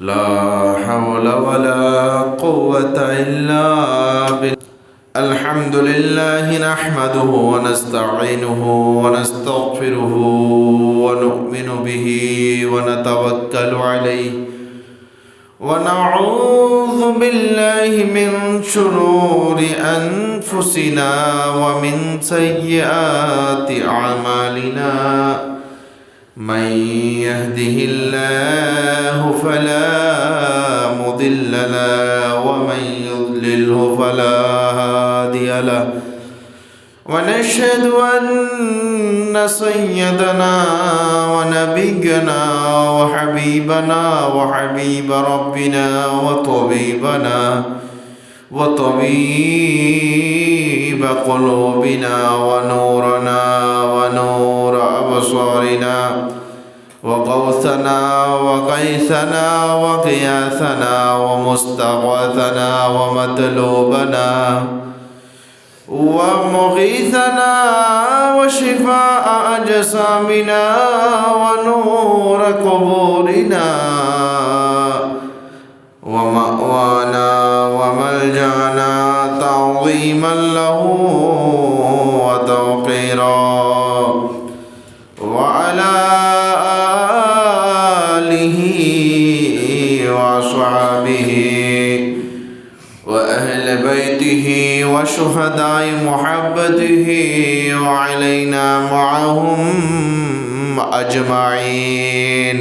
لا حول ولا قوة إلا بالله. الحمد لله نحمده ونستعينه ونستغفره ونؤمن به ونتوكل عليه ونعوذ بالله من شرور أنفسنا ومن سيئات أعمالنا. من يهده الله فلا مضل له ومن يضلله فلا هادي له. ونشهد أن سيدنا ونبينا وحبيبنا وحبيب ربنا وطبيب قلوبنا ونورنا ونور أبصارنا وغوثنا وقيثنا وقياثنا ومستغاثنا ومطلوبنا ومغيثنا وشفاء أجسامنا ونور قبورنا ومأوانا وملجأنا تعظيما له وتوقيرا. وعلى آله وأصحابه وأهل بيته وشهداء محبته وعلينا معهم أجمعين.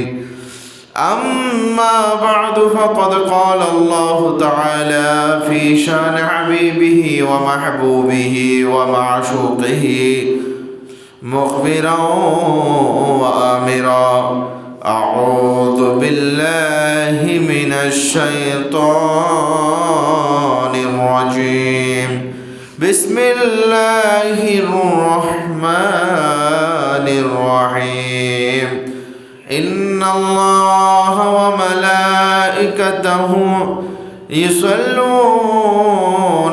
أما بعد فقد قال الله تعالى في شان حبيبه ومحبوبه ومعشوقه مخبرا وآمرا: أعوذ بالله من الشيطان الرجيم. بسم الله الرحمن الرحيم. إن الله وملائكته يصلون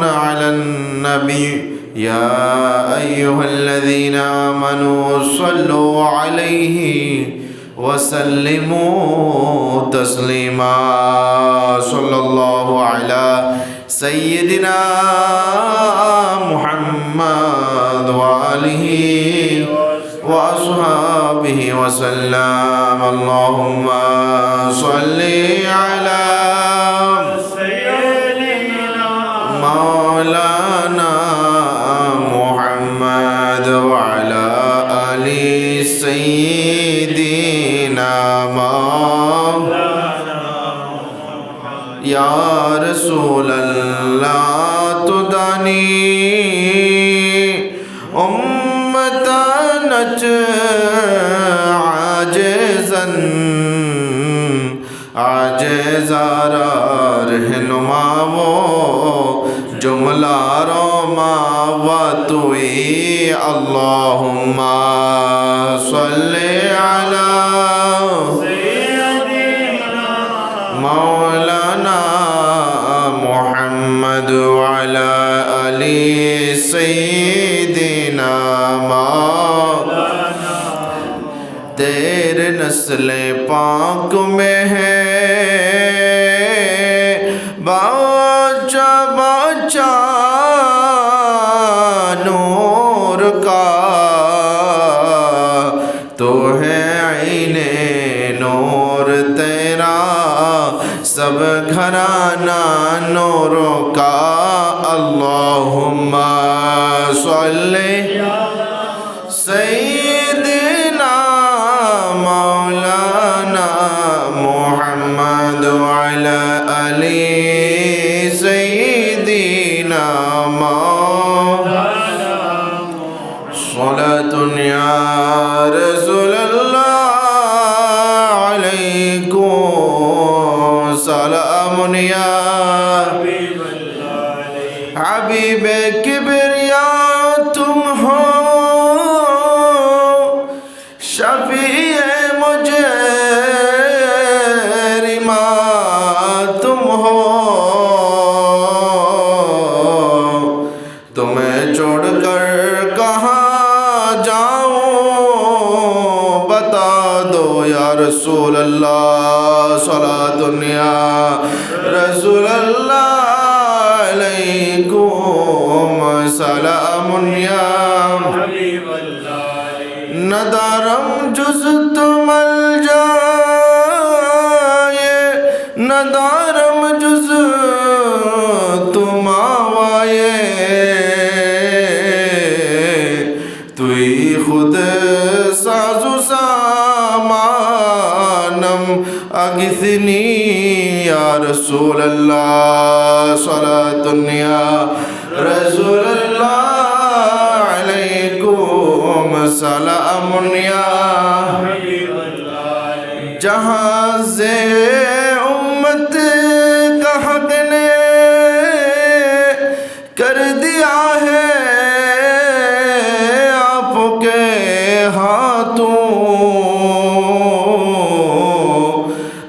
على النبي يا أيها الذين آمنوا صلوا عليه وسلموا تسليما. صلى الله على سيدنا محمد وآله وأصحابه وسلم. اللهم صل على سيدنا مولانا محمد وعلى آل سيدنا مولانا يا رسول الله تداني أمتنا عاجزا रहनुमा वो जुमला रोमा वतुई अल्लाहुम्मा सल्ले अला सय्यदिना मौलाना मुहम्मद वअला आलि सय्यदिना मौलाना। तेरे नस्ल पाक में है बाचा बाचा नूर का, तो है आईने नूर तेरा सब घराना नूरों का। अल्लाहुम्मा सल्ली सय्यदिना मौलाना मुहम्मद वअला आलि सय्यदिना मौलाना। सलातुन या रसूलल्लाह अलैकुम सलामुन या हबीबे किबरिया तुम हो, शफीए मुझे रिमा तुम हो। तुम्हें छोड़कर कहाँ जाऊं बता दो या रसूल अल्लाह सलातुन या रसूल अल्लाह अलैकुम सलामुन या हबीब अल्लाह नदारम जुज तुमल जाए नदारम जुज तुम आवाए तुई खुद साजु सामानम अगिथनी या रसूल अल्लाह सलातुन या रसूल अल्लाह अलैकुम सलामुन या हबीब अल्लाह जहाज़े उम्मत का हक ने कर दिया है आपके हाथों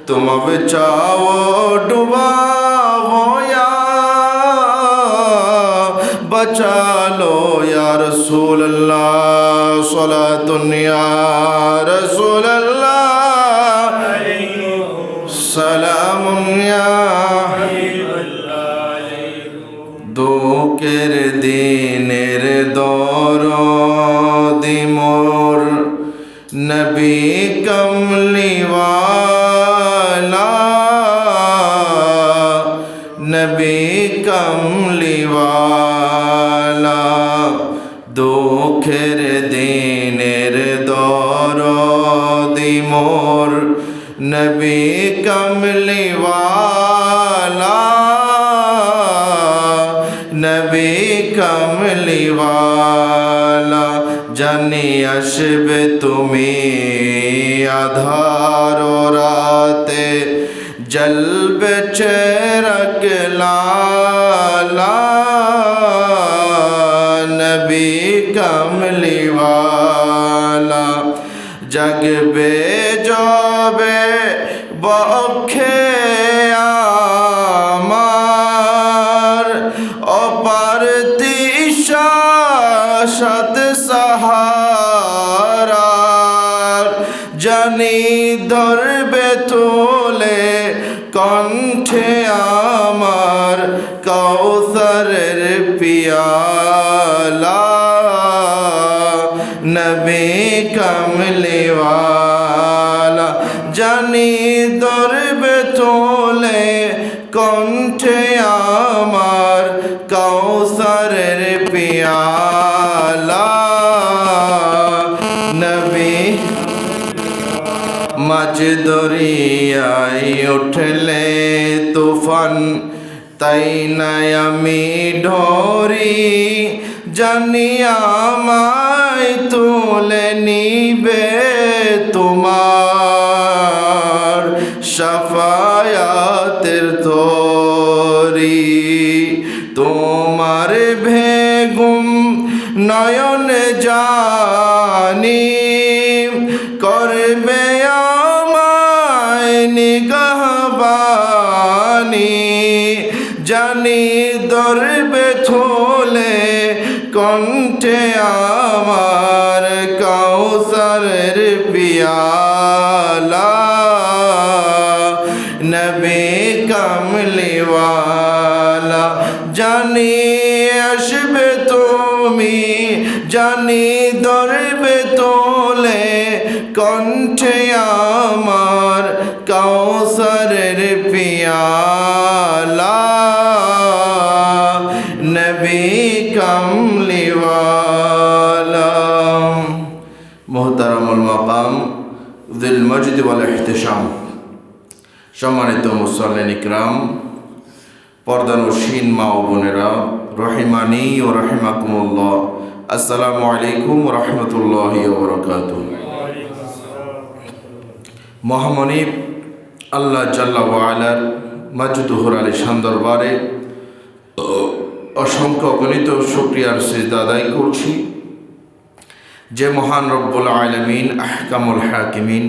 तुम अब चाहो डुबाओ या बचा लो या रसूल अल्लाह सलातुन या रसूल अल्लाह सलामुन या দুঃখের দিনের দরদি মোর নবী কমলিওয়ালা নবী কমলিওয়ালা দুঃখের দিনের দরদি মোর নবী কমলিওয়ালা নবী কমলিওয়ালা জানি আসবে তুমি আধার রাতে জলবে চেরক লালা নবী কমলিওয়ালা জাগবে যাবে বক্ষে আমার অপার তৃষা সাত সাহারার জানি ধরবে তোলে কণ্ঠে আমার কৌসরের পিয়ালা নবী কমলিওয়ালা জানি ধরবে তোলে কণ্ঠে আমার কৌসরের পিয়ালা নবী মাঝ দরিয়ায় উঠলে তুফান তাই নাই আমি ঢরি জানি আমায় তুলে নিবে তোমার শাফায়াতের তরি তোমার ভেগুম নয়ন জানি করবে আমায় নিগাহবানি জানি ধরবে থলে কণ্ঠে আমার কৌসরের পিয়ালা নবী কমলিওয়ালা জানি আসবে তুমি জানি ধরবে তোলে কণ্ঠে আমার কৌসরের পিয়ালা নবী কমলিওয়ালা মোহতারামুল মাকাম যিল মজদ ওয়াল ইহতিশাম সম্মানিত মুসল্লিন ইকরাম পর্দানশীন মা ও বোনেরা রহিমানি ও রাহিমাকুমুল্লাহ আসসালামু আলাইকুম ওয়া রাহমাতুল্লাহি ওয়া বারাকাতুহু মহামনিব আল্লাহ জাল্লা ওয়া আলার মাজদুহুর আলিশান দরবারে অসংখ্য অগণিত শুকরিয়ার সিজদা আদায় করছি যে মহান রব্বুল আলামিন আহকামুল হাকিমিন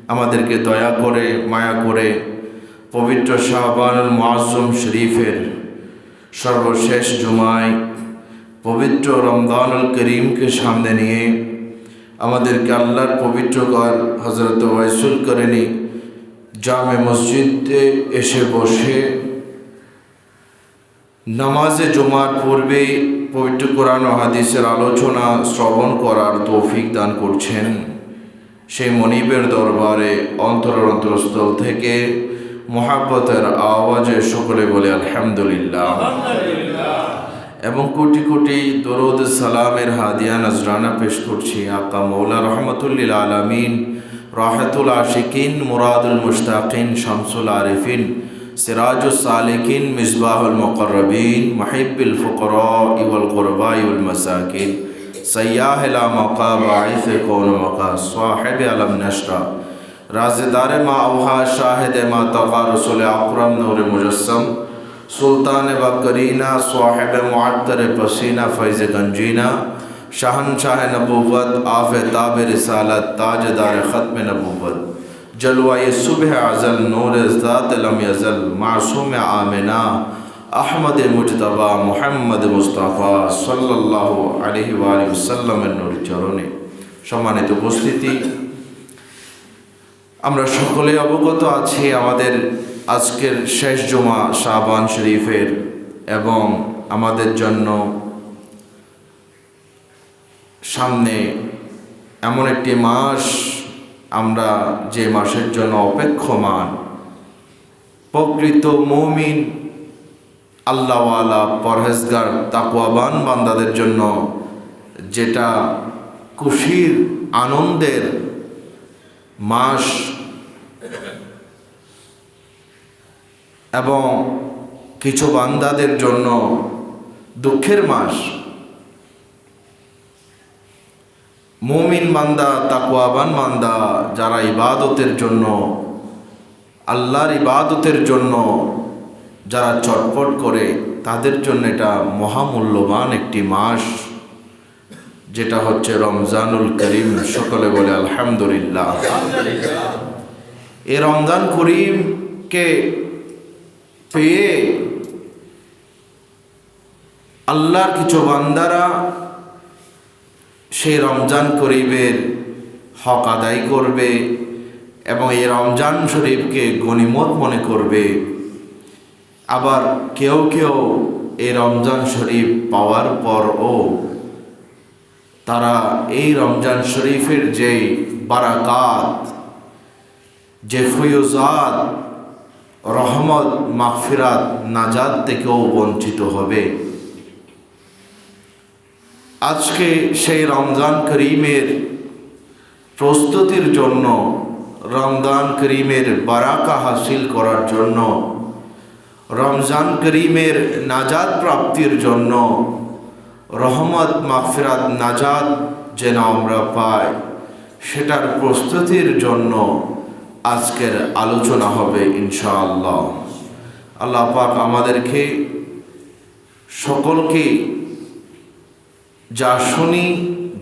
আমাদেরকে দয়া করে মায়া করে পবিত্র শাবানুল মুআজ্জম শরীফের সর্বশেষ জুমায় পবিত্র রমজানুল করিমকে সামনে নিয়ে আমাদেরকে আল্লাহর পবিত্র ঘর হযরত ওয়াইসুল করেনি জামে মসজিদে এসে বসে নামাজে জুমার পূর্বে পবিত্র কোরআন ও হাদিসের আলোচনা শ্রবণ করার তৌফিক দান করছেন। সেই মনিবের দরবারে অন্তরস্থল থেকে মুহাব্বতের আওয়াজে সকলে বলে আলহামদুলিল্লাহ, এবং কোটি কোটি দরুদ সালামের হাদিয়া নজরানা পেশ করছি আকা মৌলা রহমতুল্লিল আলামিন, রাহাতুল আশিকিন, মুরাদুল মুশতাকিন, শামসুল আরিফিন, সিরাজুস সালিকিন, মিসবাহুল মুকররবিন, মুহিব্বুল ফুকরা ওয়াল গুরবা ওয়াল মাসাকিন, সাইয়াহিল মাকা বাঈস কৌন মাকা, সাহিব আলম নশরা, রাজদারে মা আওহা, শাহিদ মা তাকা, রসুল আকরম নূর মুজস্সম, सुल्तान व करीना, साहिब मुअत्तर पसीना, फैज़ गंजीना, शहनशाह नबूवत, आफ़ताब रिसालत, ताजदार ख़त्म नबूवत, जलवाए सुबह अज़ल, नूर ज़ात लम यज़ल, मासूम आमिना, अहमद मुजतबा मुहम्मद मुस्तफ़ा सल्लल्लाहु अलैहि वसल्लम नूर चरणे। सम्मानित उपस्थिति, আমরা সকলে অবগত আছি আমাদের আজকের শেষ জুমা শাবান শরীফের, এবং আমাদের জন্য সামনে এমন একটি মাস, আমরা যে মাসের জন্য অপেক্ষমান, প্রকৃত মুমিন আল্লাহওয়ালা পরহেজগার তাকওয়াবান বান্দাদের জন্য যেটা খুশির আনন্দের মাস, এবং কিছু বান্দাদের জন্য দুঃখের মাস। মুমিন বান্দা, তাকওয়াবান বান্দা যারা ইবাদতের জন্য, আল্লাহর ইবাদতের জন্য যারা চটপট করে, তাদের জন্য এটা মহামূল্যবান একটি মাস, যেটা হচ্ছে রমজানুল করিম। সকলে বলে আলহামদুলিল্লাহ। এই রমজান করিমকে পেয়ে আল্লাহর কিছু বান্দারা সেই রমজান করিমের হক আদায় করবে, এবং এই রমজান শরীফকে গনিমত মনে করবে। আবার কেউ কেউ এই রমজান শরীফ পাওয়ার পরও তারা এই রমজান শরীফের যে বারাকাত, যে ফয়জাত, রহমত, মাগফিরাত, নাজাত থেকেও বঞ্চিত হবে। আজকে সেই রমজান করিমের প্রস্তুতির জন্য, রমজান করিমের বারাকা হাসিল করার জন্য, রমজান করিমের নাজাত প্রাপ্তির জন্য, রহমত, মাগফিরাত, নাজাত যেন আমরা পাই, সেটার প্রস্তুতির জন্য আজকের আলোচনা হবে ইনশাআল্লাহ। আল্লাহ পাক আমাদেরকে সকলকে যা শুনি,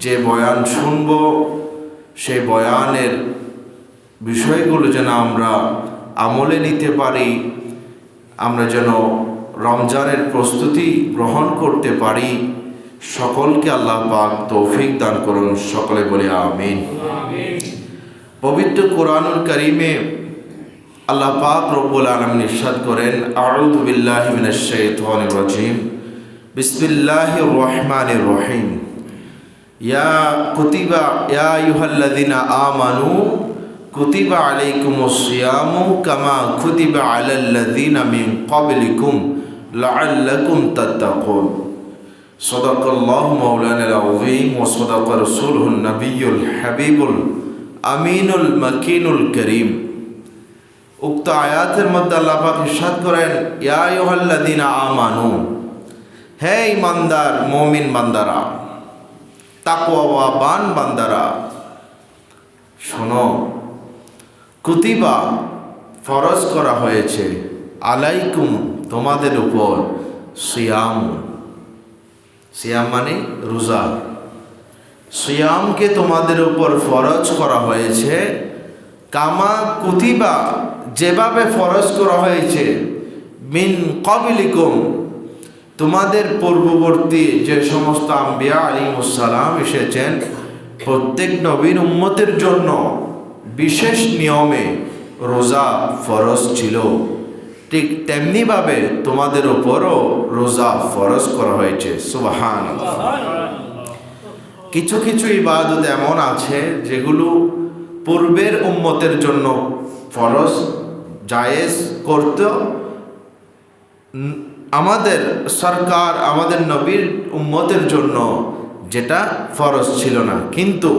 যে বয়ান শুনব, সেই বয়ানের বিষয়গুলো যেন আমরা আমলে নিতে পারি, আমরা যেন রমজানের প্রস্তুতি গ্রহণ করতে পারি। সকলকে আল্লাহ পাক তৌফিক দান করুন। সকলে বলে আমিন। পবিত্র কোরআনুল কারীমে আল্লাহ পাক রব্বুল আলামিন ইরশাদ করেন, আউযু বিল্লাহি মিনাশ শাইতানির রাজীম, বিসমিল্লাহির রহমানির রহিম, ইয়া আইয়ুহাল্লাযীনা আমানু কুতিবা আলাইকুমুস সিয়ামু কামা কুতিবা আলাল্লাযীনা মিন ক্বাবলিকুম লাআল্লাকুম তাত্তাকুন। সাদাকাল্লাহু মাওলানাল আযীম ওয়া সাদাকা রাসূলুহুন নাবিয়্যুল হাবিবুল আমিনুল মাকিনুল করিম। উক্ত আয়াতের মধ্যে আল্লাহ পাক ইরশাদ করেন, ইয়া আইয়ুহাল্লাযীনা আমানু, হে ঈমানদার মুমিন বান্দারা, তাকওয়াবান বান্দারা, শোনো, কুতিবা ফরজ করা হয়েছে, আলাইকুম তোমাদের উপর, সিয়াম, সিয়াম মানে রোজা, সিয়ামকে তোমাদের উপর ফরজ করা হয়েছে, কামা কুতিবা যেভাবে ফরজ করা হয়েছে, মিন ক্বাবলিকুম তোমাদের পূর্ববর্তী যে সমস্ত আম্বিয়া আলাইহিমুস সালাম এসেছেন, প্রত্যেক নবীর উম্মতের জন্য বিশেষ নিয়মে রোজা ফরজ ছিল, ঠিক তেমনিভাবে তোমাদের উপরও রোজা ফরজ করা হয়েছে। সুবহানাল্লাহ। কিছু কিছু ইবাদত এমন আছে যেগুলো পূর্বের উম্মতের জন্য ফরজ জায়েজ করত, আমাদের সরকার আমাদের নবীর উম্মতের জন্য যেটা ফরজ ছিল না। কিন্তু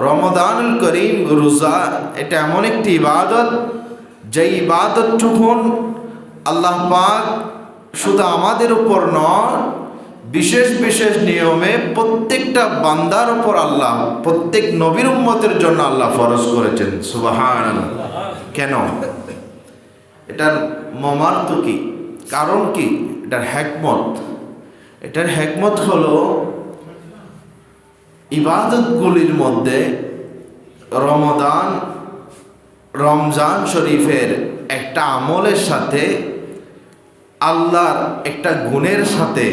রমাদানুল করিম রোজা এটা এমন একটি ইবাদত, যে ইবাদতটুকুন আল্লাহ পাক শুধু আমাদের উপর নয়, বিশেষ বিশেষ নিয়মে প্রত্যেকটা বান্দার উপর আল্লাহ, প্রত্যেক নবীর উম্মতের জন্য আল্লাহ ফরজ করেছেন। সুবহানাল্লাহ। কেন? এটার মর্মার্থ কি, কারণ কি, এটার হিকমত? এটার হিকমত হলো ইবাদতগুলির মধ্যে রমজান শরীফের একটা আমলের সাথে আল্লাহর একটা গুণের সাথে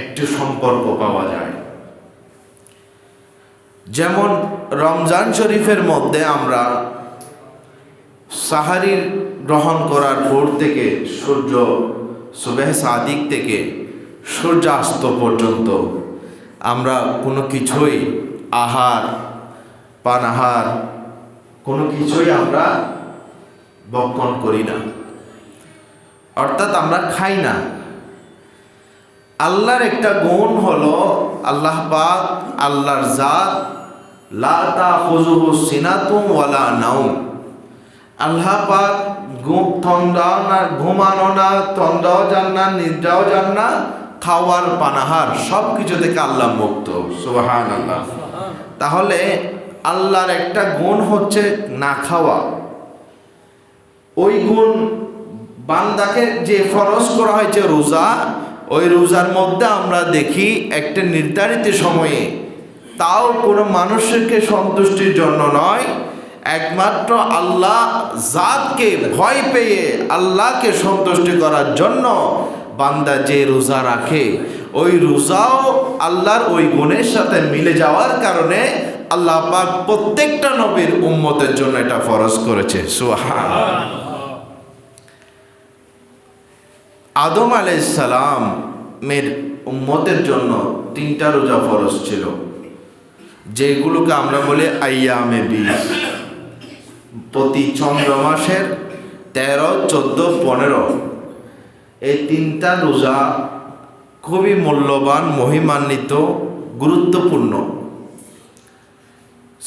একটু সম্পর্ক পাওয়া যায়। যেমন রমজান শরীফের মধ্যে আমরা সাহারি গ্রহণ করার পর থেকে সুবহ সাদিক থেকে সূর্যাস্ত পর্যন্ত আমরা কোনো কিছুই পানাহার কোনো কিছুই আমরা ভক্ষণ করি না, অর্থাৎ আমরা খাই না। আল্লাহর একটা গুণ হলো আল্লাহ পাক, আল্লাহর জাত, লা তাখুযুহু সিনাতুন ওয়ালা নাওম। আল্লাহ পাক ঘুমানো না, তন্দ্রাও যান না, নিদ্রাও যান না, খাওয়ার পানাহার সব কিছু থেকে আল্লাহ মুক্ত। সুবহানাল্লাহ। তাহলে আল্লাহর একটা গুণ হচ্ছে না খাওয়া। ওই গুণ বান্দাকে যে ফরজ করা হয়েছে রোজা, ওই রোজার মধ্যে আমরা দেখি একটা নির্ধারিত সময়ে, তাও কোনো মানুষকে সন্তুষ্টির জন্য নয়, একমাত্র আল্লাহ জাতকে ভয় পেয়ে আল্লাহকে সন্তুষ্টি করার জন্য বান্দা যে রোজা রাখে, ওই রোজাও আল্লাহর ওই গুণের সাথে মিলে যাওয়ার কারণে আল্লাহ পাক প্রত্যেকটা নবীর উম্মতের জন্য এটা ফরজ করেছে। সুবহানাল্লাহ। আদম আলাইহিস সালামের উম্মতের জন্য 3টা রোজা ফরজ ছিল, যেগুলোকে আমরা বলি আইয়ামে বিজ। প্রতি চন্দ্র মাসের 13, 14, 15 এই 3টা রোজা খুবই মূল্যবান, মহিমান্বিত, গুরুত্বপূর্ণ।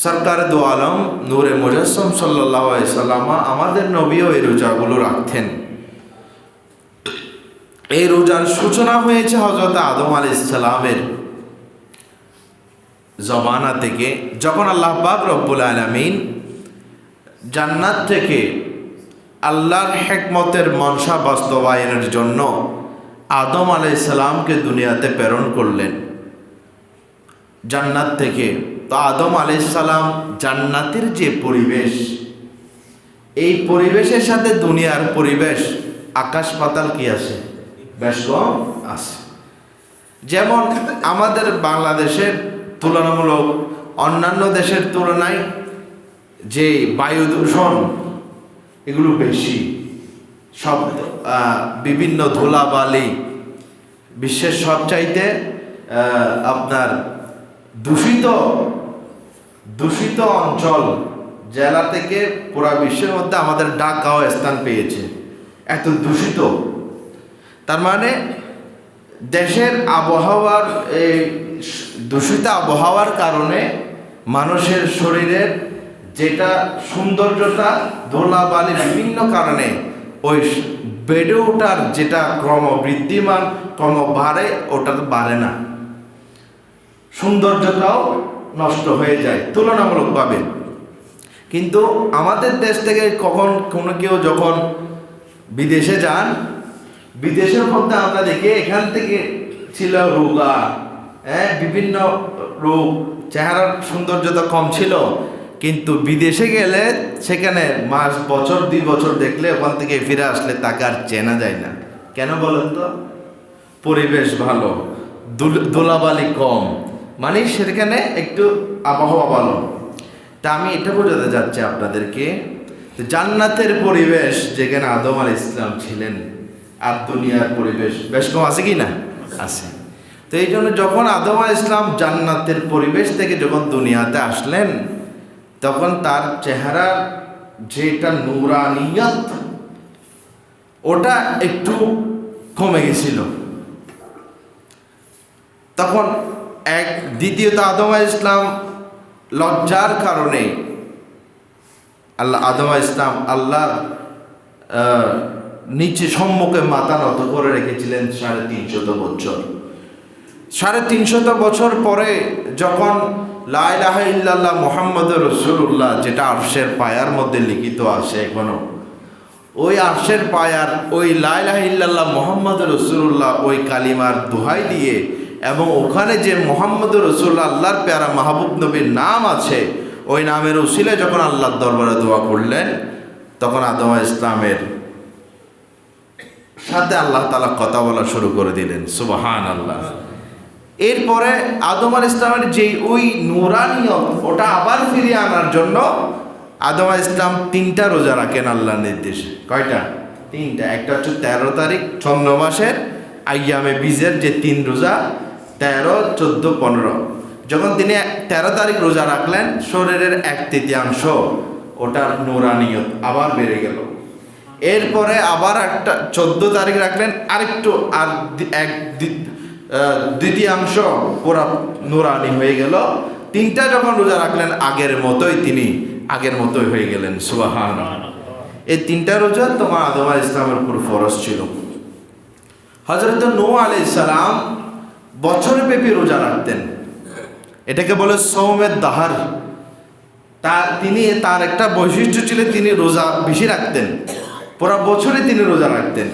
সরকার দো আলম নূরে মুজাসসাম সাল্লাল্লাহু আলাইহি সাল্লাম আমাদের নবীও এই রোজাগুলো রাখতেন। এই রোজার সূচনা হয়েছে হযরত আদম আলাইহিস সালামের জমানা থেকে, যখন আল্লাহ পাক রব্বুল আলামিন জান্নাত থেকে আল্লাহর হিকমতের মনসা বাস্তবায়নের জন্য আদম আলাইহিস সালামকে দুনিয়াতে প্রেরণ করলেন জান্নাত থেকে। তো আদম আলাইহিস সালাম জান্নাতের যে পরিবেশ, এই পরিবেশের সাথে দুনিয়ার পরিবেশ আকাশ পাতাল কি আছে, বেশ কম আছে। যেমন আমাদের বাংলাদেশের তুলনামূলক অন্যান্য দেশের তুলনায় যে বায়ু দূষণ এগুলো বেশি, সব বিভিন্ন ধুলাবালি, বিশ্বের সবচাইতে আপনার দূষিত অঞ্চল জেলা থেকে পুরা বিশ্বের মধ্যে আমাদের ঢাকাও স্থান পেয়েছে, এত দূষিত। তার মানে দেশের আবহাওয়ার এই দূষিত আবহাওয়ার কারণে মানুষের শরীরের যেটা সৌন্দর্যটা, ধুলাবালি বিভিন্ন কারণে ওই বেড়ে ওঠার যেটা ক্রমবৃদ্ধিমান, ক্রম বাড়ে, ওটা বাড়ে না, সৌন্দর্যটাও নষ্ট হয়ে যায় তুলনামূলকভাবে। কিন্তু আমাদের দেশ থেকে কখন কোনো কেউ যখন বিদেশে যান, বিদেশের মধ্যে আমরা দেখি এখান থেকে ছিল রোগা, বিভিন্ন রোগ, চেহারার সৌন্দর্যতা কম ছিল, কিন্তু বিদেশে গেলে সেখানে মাস, বছর, 2 বছর দেখলে ওখান থেকে ফিরে আসলে তাকে আর চেনা যায় না। কেন বলেন তো? পরিবেশ ভালো, ধুলাবালি কম, মানে সেখানে একটু আবহাওয়া ভালো। তা আমি এটা বোঝাতে যাচ্ছি আপনাদেরকে, জান্নাতের পরিবেশ যেখানে আদম আলাইহিস সালাম ছিলেন আর দুনিয়ার পরিবেশ বেশ কম আছে কি না? আছে। তো এই জন্য যখন আদম আলাইহিস সালাম জান্নাতের পরিবেশ থেকে যখন দুনিয়াতে আসলেন, তখন তার চেহারার যেটা নূরানিয়ত ওটা একটু কমে গেছিল। তখন দ্বিতীয়ত আদম আলাইহিস সালাম লজ্জার কারণে আদম আলাইহিস সালাম আল্লাহর নিচে সম্মুখে মাথা নত করে রেখেছিলেন 350 বছর। 350 বছর পরে যখন লা ইলাহা ইল্লাল্লাহ মুহাম্মাদুর রাসূলুল্লাহ, যেটা আরশের পায়ার মধ্যে লিখিত আছে এখনো, ওই আরশের পায়ার ওই লা ইলাহা ইল্লাল্লাহ মুহাম্মাদুর রাসূলুল্লাহ ওই কালিমার দোহাই দিয়ে, এবং ওখানে যে মুহাম্মাদুর রাসূলুল্লাহ আল্লাহর প্যারা মাহবুব নবীর নাম আছে, ওই নামের উসিলায় যখন আল্লাহর দরবারে দোয়া করলেন, তখন আদম আলাইহিস সালামের সাথে আল্লাহ তাআলা কথা বলা শুরু করে দিলেন। সুবহানাল্লাহ। এরপরে আদম আলাইহিস সালামের যে ওই নূরানিয়ত ওটা আবার ফিরিয়ে আনার জন্য আদম আলাইহিস সালাম 3টা রোজা রাখেন আল্লাহর নির্দেশে। কয়টা? 3টা। একটা হচ্ছে 13 তারিখ চন্দ্র মাসের আইয়ামে বীজের যে 3 রোজা, 13, 14, 15। যখন তিনি 13 তারিখ রোজা রাখলেন, শরীরের 1/3 ওটার নূরানিয়ত আবার বেড়ে গেল। এরপরে আবার একটা 14 তারিখ রাখলেন, আরেকটু আর 1/2 পুরা নূরানি হয়ে গেল। 3টা যখন রোজা রাখলেন, তিনি আগের মতোই হয়ে গেলেন। সুবহানাল্লাহ। এই 3টা রোজা তোমার আদম আলাইহিস সালামের উপর ফরজ ছিল। হযরত নূহ আলাইহিস সালাম বছরব্যাপী রোজা রাখতেন, এটাকে বলে সওমের দাহার। তিনি তার একটা বৈশিষ্ট্য ছিল, তিনি রোজা বেশি রাখতেন, পুরা বছরে তিনি রোজা রাখতেন।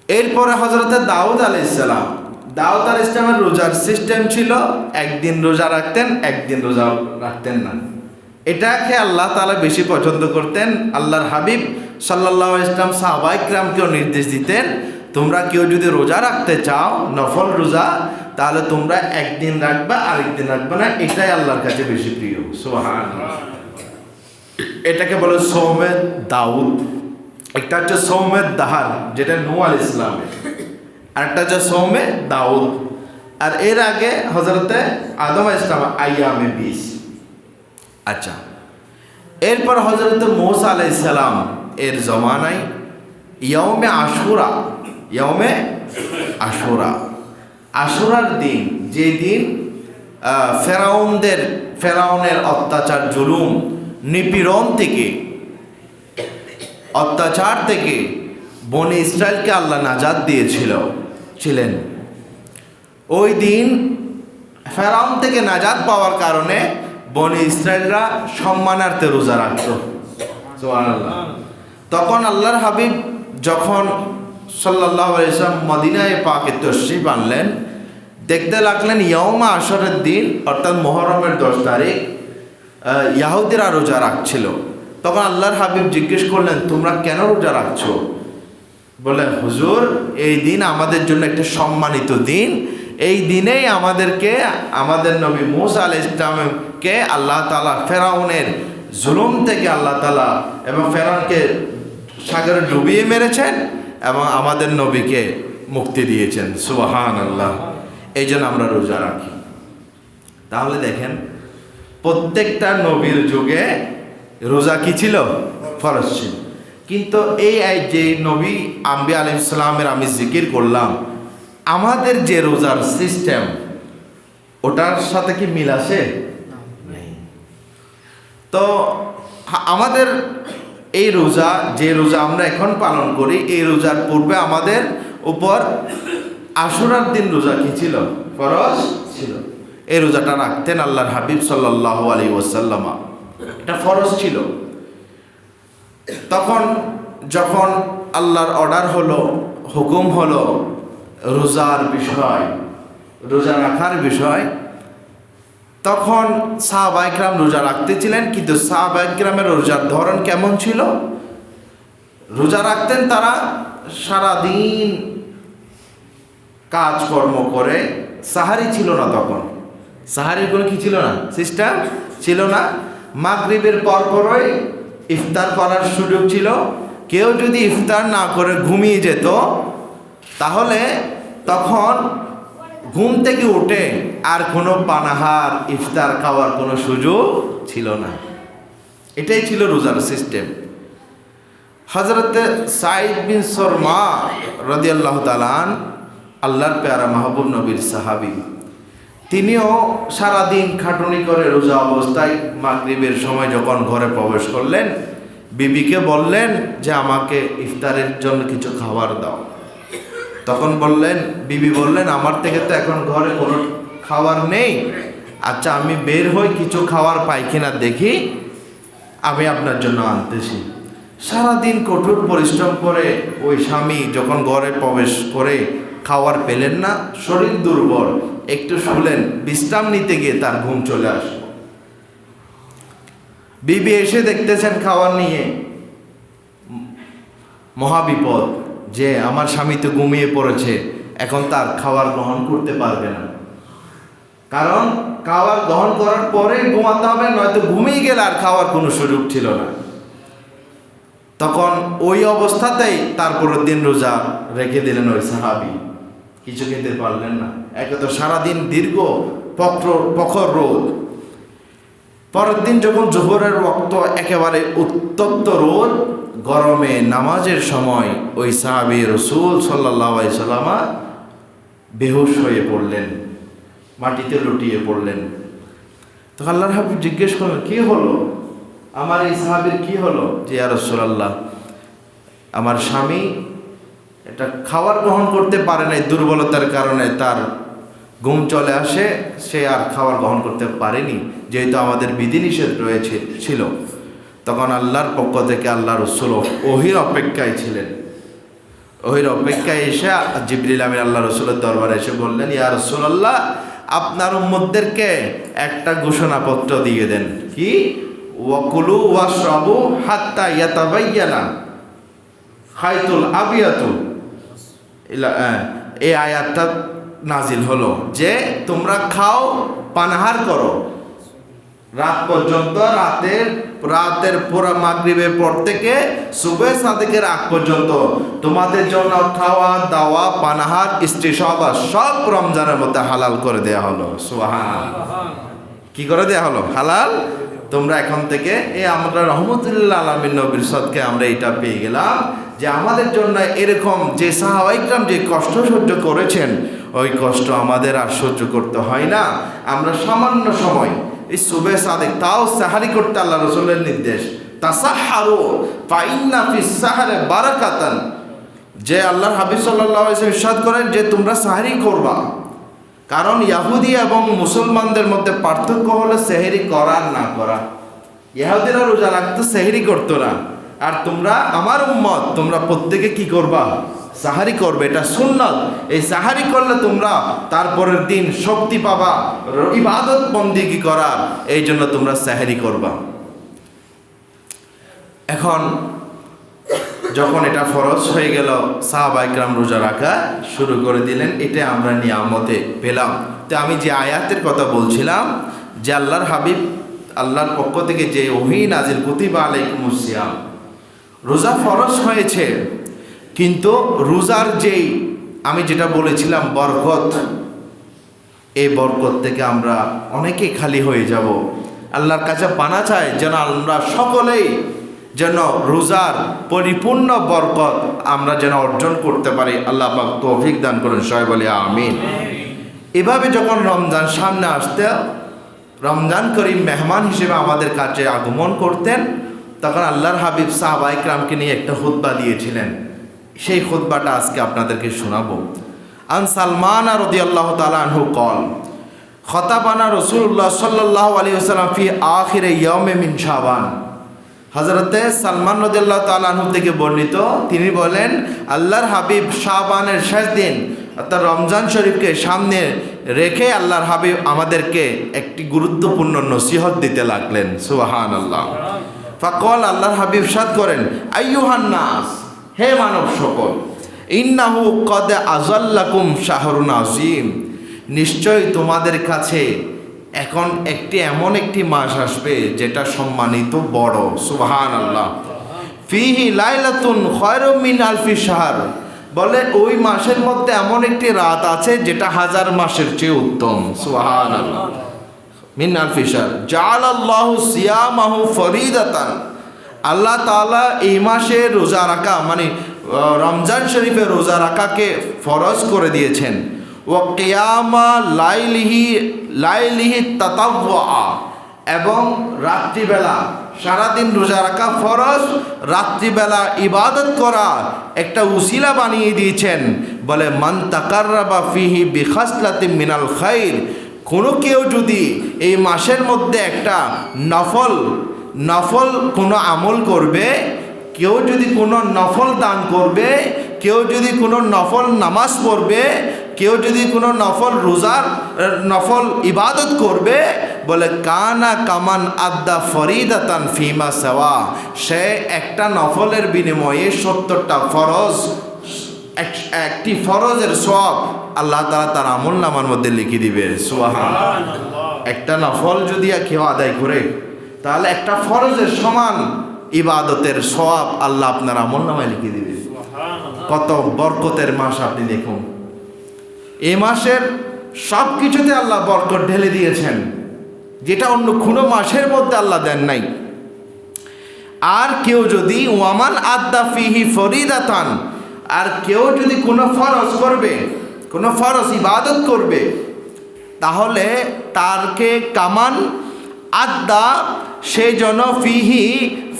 এরপরে হযরত দাউদ আলাইহিস সালামের রোজার সিস্টেম ছিল, একদিন রোজা রাখতেন, একদিন রোজা রাখতেন না। এটাকে আল্লাহ তাআলা বেশি পছন্দ করতেন। আল্লাহর হাবিব সাল্লাল্লাহু আলাইহি ওয়াসাল্লাম সাহাবায়ে কিরামকেও নির্দেশ দিতেন, তোমরা কেউ যদি রোজা রাখতে চাও, নফল রোজা, তাহলে তোমরা একদিন রাখবা, আরেকদিন রাখবে না। এটাই আল্লাহর কাছে বেশি প্রিয়। সুবহানাল্লাহ। এটাকে বলে সওমে দাউদ। একটা হচ্ছে সওমে দাহার, যেটা নূহ আলাইহিস সালামের, আর একটা হচ্ছে সওমে দাউদ। আর এর আগে হযরতে আদম আলাইহিস সালাম আইয়ামে বীজ। আচ্ছা, এরপর হযরতে মূসা আলাইহিস সালাম এর জমানায় ইয়াউমে আশুরার দিন, যে দিন ফেরাউনের অত্যাচার, জুলুম, নিপীড়ন অত্যাচার থেকে বনি ইসরায়েলকে আল্লাহ নাজাত দিয়েছিলেন। ওই দিন ফেরাউন থেকে নাজাত পাওয়ার কারণে বনি ইসরায়েলরা সম্মানার্থে রোজা রাখত। সুবহানাল্লাহ। তখন আল্লাহর হাবিব যখন সাল্লাল্লাহু আলাইহি ওয়াসাল্লাম মদিনায় পাকে তশরিফ আনলেন, দেখতে লাগলেন ইয়াউমে আশুরার দিন, অর্থাৎ মুহররমের 10 তারিখ ইহুদিরা রোজা রাখছিল। তখন আল্লাহর হাবিব জিজ্ঞেস করলেন, তোমরা কেন রোজা রাখছো? বলে, হুজুর, এই দিন আমাদের জন্য একটা সম্মানিত দিন। এই দিনেই আমাদের নবী মূসা আলাইহিস সালামকে আল্লাহ তাআলা ফেরাউনের জুলুম থেকে আল্লাহ তাআলা এবং ফেরাউনকে সাগরে ডুবিয়ে মেরেছেন এবং আমাদের নবীকে মুক্তি দিয়েছেন। সুবহানাল্লাহ। এই জন্য আমরা রোজা রাখি। তাহলে দেখেন, প্রত্যেকটা নবীর যুগে রোজা কি ছিল? ফরজ ছিল। কিন্তু এই যে নবী আম্বিয়া আলাইহিস সালামের আমি জিকির করলাম, আমাদের যে রোজার সিস্টেম, ওটার সাথে কি মিল আছে? নেই। তো আমাদের এই রোজা, যে রোজা আমরা এখন পালন করি, এই রোজার পূর্বে আমাদের উপর আশুরার দিন রোজা কি ছিল? ফরজ ছিল। এই রোজাটা রাখতেন আল্লাহর হাবিব সাল্লাল্লাহু আলাইহি ওয়াসাল্লাম, এটা ফরজ ছিল। তখন যখন আল্লাহর অর্ডার হলো, হুকুম হলো রোজার বিষয়, রোজা রাখার বিষয়, তখন সাহাবায়ে কিরাম রোজা রাখতেছিলেন। কিন্তু সাহাবায়ে কিরামের রোজার ধরন কেমন ছিল? রোজা রাখতেন তারা সারাদিন কাজকর্ম করে সাহারি ছিল না, তখন সাহারির কোনো কি ছিল না, সিস্টেম ছিল না। মাগরিবের পরপরই ইফতার করার সুযোগ ছিল। কেউ যদি ইফতার না করে ঘুমিয়ে যেত, তাহলে তখন ঘুম থেকে উঠে আর কোনো পানাহার ইফতার খাওয়ার কোনো সুযোগ ছিল না। এটাই ছিল রোজার সিস্টেম। হযরতে সাঈদ বিন সুরমা রাদিয়াল্লাহু তাআলা আল্লাহর প্যারা মাহবুব নবীর সাহাবী, তিনিও সারাদিন খাটুনি করে রোজা অবস্থায় মাগরিবের সময় যখন ঘরে প্রবেশ করলেন, বিবিকে বললেন যে আমাকে ইফতারের জন্য কিছু খাবার দাও। তখন বিবি বললেন আমার থেকে তো এখন ঘরে কোনো খাবার নেই, আচ্ছা আমি বের হই, কিছু খাবার পাই কিনা দেখি, আমি আপনার জন্য আনতেছি। সারাদিন কঠোর পরিশ্রম করে ওই স্বামী যখন ঘরে প্রবেশ করে খাবার পেলেন না, শরীর দুর্বল, একটু শুলেন, বিশ্রাম নিতে গিয়ে তার ঘুম চলে আসলো। বিবি এসে দেখতেছেন খাবার নিয়ে, মহাবিপদ, যে আমার স্বামী তো ঘুমিয়ে পড়েছে, এখন তার খাবার গ্রহণ করতে পারবে না, কারণ খাবার গ্রহণ করার পরে ঘুমাতে হবে, নয়তো ঘুমিয়ে গেলে আর খাওয়ার কোনো সুযোগ ছিল না। তখন ওই অবস্থাতেই তারপরের দিন রোজা রেখে দিলেন ওই সাহাবী, কিছু খেতে পারলেন না। একে তো সারাদিন দীর্ঘ প্রখর রোদ, পরের দিন যখন জোহরের ওয়াক্ত, একেবারে উত্তপ্ত রোদ, গরমে নামাজের সময় ওই সাহাবী রাসূল সাল্লাল্লাহু আলাইহি সাল্লাম বেহুশ হয়ে পড়লেন, মাটিতে লুটিয়ে পড়লেন। তো আল্লাহর হাবিব জিজ্ঞেস করলেন কি হলো, আমার এই সাহাবীর কি হলো? যে ইয়া রাসূলুল্লাহ, আমার স্বামী এটা খাবার গ্রহণ করতে পারে নাই, দুর্বলতার কারণে তার ঘুম চলে আসে, সে আর খাবার গ্রহণ করতে পারেনি, যেহেতু আমাদের বিধিনিষেধ ছিল। তখন আল্লাহর পক্ষ থেকে আল্লাহ রাসূল ওহীর অপেক্ষায় ছিলেন। ওহীর অপেক্ষায় এসে জিবরিল আমিন আল্লাহ রাসূলের দরবারে এসে বললেন, ইয়া রাসূলুল্লাহ, আপনার উম্মতদেরকে একটা ঘোষণাপত্র দিয়ে দেন, কি? ওয়াকুলু ওয়াশরাবু হাত্তা ইয়াতাবায়্যানা খাইতুল আবিয়াতু, এই আয়াতটা নাজিল হলো যে তোমরা খাও, পানাহার করো রাত পর্যন্ত, রাতের পুরা মাগরিবের পর থেকে সুবহে সাদেকের আগ পর্যন্ত তোমাদের জন্য খাওয়া দাওয়া পানাহার স্ত্রী সব রমজানের মধ্যে হালাল করে দেয়া হলো। সুবহানাল্লাহ। কি করে দেয়া হলো? হালাল। তোমরা এখন থেকে আমরা রহমতুল্লাহ আলামিন নবীর সদকে আমরা এটা পেয়ে গেলাম যে আমাদের জন্য এরকম যে সাহাবায়ে কিরাম যে কষ্ট সহ্য করেছেন, ওই কষ্ট আমাদের আর সহ্য করতে হয় না। আমরা সামান্য সময় এই সুবহে সাদেক, তাও সাহারি করতে আল্লাহ রাসূলের নির্দেশ, তাসাহহারু ফাইন্না ফিস সাহরে বারাকাতান, যে আল্লাহর হাবিব সাল্লাল্লাহু আলাইহি ওয়াসাল্লাম ইরশাদ করেন যে তোমরা সাহারি করবা, কারণ ইহুদি এবং মুসলমানদের মধ্যে পার্থক্য হলো সেহরি করা না করা। ইহুদিরা রোজা রাখতো, সেহরি করতো না, আর তোমরা আমার উম্মত, তোমরা প্রত্যেকে কি করবা? সাহারি করবে, এটা সুন্নাত। এই সাহারি করলে তোমরা তারপরের দিন শক্তি পাবা ইবাদত বন্দেগী করার, এই জন্য তোমরা সাহারি করবা। এখন যখন এটা ফরজ হয়ে গেল, সাহাবায়ে কিরাম রোজা রাখা শুরু করে দিলেন। এটা আমরা নিয়ামতে পেলাম। তো আমি যে আয়াতের কথা বলছিলাম, যে আল্লাহর হাবিব আল্লাহর পক্ষ থেকে যে ওহী নাজিল, কুতিবা আলাইকুমুস সিয়াম, রোজা ফরজ হয়েছে, কিন্তু রোজার যেই আমি যেটা বলেছিলাম বরকত, এই বরকত থেকে আমরা অনেকেই খালি হয়ে যাব। আল্লাহর কাছে পানা চাই যেন আমরা সকলেই যেন রোজার পরিপূর্ণ বরকত আমরা যেন অর্জন করতে পারি। আল্লাহ পাক তৌফিক দান করুন, সবাই বলি আমিন। এভাবে যখন রমজান সামনে আসতে, রমজান করিম মেহমান হিসেবে আমাদের কাছে আগমন করতেন, তখন আল্লাহর হাবিব সাহাবায়ে কিরামকে নিয়ে একটা খুতবা দিয়েছিলেন। সেই খুতবাটা আজকে আপনাদেরকে শোনাবো। আন সালমান রাদিয়াল্লাহু তাআলা আনহু কল খতাবানা রাসূলুল্লাহ সাল্লাল্লাহু আলাইহি ওয়াসাল্লাম ফি আখির ইয়াউম মিন শাবান। হযরতে সালমান রাদিয়াল্লাহু তাআলা আনহু থেকে বর্ণিত, তিনি বলেন আল্লাহর হাবিব শাবানের শেষ দিন অর্থাৎ রমজান শরীফকে সামনে রেখে আল্লাহর হাবিব আমাদেরকে একটি গুরুত্বপূর্ণ নসিহত দিতে লাগলেন। সুবহানাল্লাহ। ফাকাল, আল্লাহর হাবিব ইরশাদ করেন, আইয়ুহান নাস, হে মানব সকল, ইন্নাহু কদ আযাল্লাকুম শাহরুন আযীম, নিশ্চয় তোমাদের কাছে এখন এমন একটি মাস আসবে যেটা সম্মানিত বড়। সুবহানাল্লাহ। ফিহি লাইলাতুন খায়রুম মিন আলফি শাহর, বলে ওই মাসের মধ্যে এমন একটি রাত আছে যেটা 1000 মাসের চেয়ে উত্তম। সুবহানাল্লাহ। মিন আলফি শাহর জাআলাল্লাহু সিয়ামাহু ফরিদাতান, আল্লাহ তাআলা এই মাসে রোজা রাখা মানে রমজান শরীফে রোজা রাখাকে ফরজ করে দিয়েছেন। ওয়া কিয়ামা লাইলিহি তাতাওয়া, এবং রাত্রিবেলা সারাদিন রোজা রাখা ফরজ, রাত্রিবেলা ইবাদত করা একটা উসিলা বানিয়ে দিয়েছেন। বলে মান তাকাররাবা ফিহি বিখাসলাতিন মিনাল খাইর, কোনো কেউ যদি এই মাসের মধ্যে একটা নফল কোনো আমল করবে, কেউ যদি কোনো নফল দান করবে, কেউ যদি কোনো নফল নামাজ পড়বে, কেউ যদি কোনো নফল ইবাদত করবে, বলে কানা কামান আদ্দা ফরিদাতান ফিমা সাওয়া, সে একটা নফলের বিনিময়ে 70টা ফরজ, একটি ফরজের সওয়াব আল্লাহ তাআলা তার আমল নামার মধ্যে লিখে দিবে। সুবহানাল্লাহ। একটা নফল যদি কেউ আদায় করে তাহলে একটা ফরজের সমান ইবাদতের সওয়াব আল্লাহ আপনার আমল নামায় লিখে দিবে। কত বরকতের মাস আপনি দেখুন। এই মাসের সব কিছুতে আল্লাহ বরকত ঢেলে দিয়েছেন, যেটা অন্য কোনো মাসের মধ্যে আল্লাহ দেন নাই। আর কেউ যদি ওয়ামান আদ্দা ফিহি ফরিদাতান, আর কেউ যদি কোনো ফরজ করবে, কোনো ফরজ ইবাদত করবে, তাহলে তারকে কামান আদ্দা, সেই জন্য ফিহি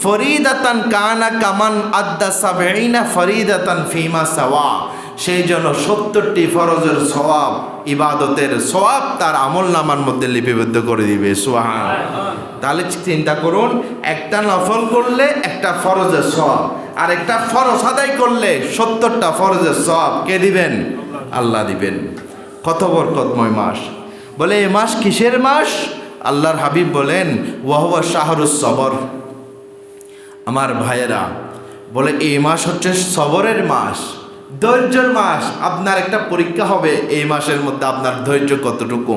ফরিদাতান কানা কামান আদ্দা সাবঈনা ফরিদাতান ফিমা সাওয়া, সেই জন্য 70টি ফরজের সওয়াব, ইবাদতের সওয়াব তার আমল নামার মধ্যে লিপিবদ্ধ করে দিবে। সুবহানাল্লাহ। তাহলে চিন্তা করুন, একটা নফল করলে একটা ফরজের সওয়াব, আর একটা ফরজ আদায় করলে 70টা ফরজের সওয়াব কে দিবেন? আল্লাহ দিবেন। কত বরকতময় মাস। বলে এই মাস কিসের মাস? আল্লাহর হাবিব বলেন ওয়াহুয়া শাহরুস সবর। আমার ভাইয়েরা, বলে এই মাস হচ্ছে সবরের মাস, ধৈর্যের মাস। আপনার একটা পরীক্ষা হবে এই মাসের মধ্যে আপনার ধৈর্য কতটুকু।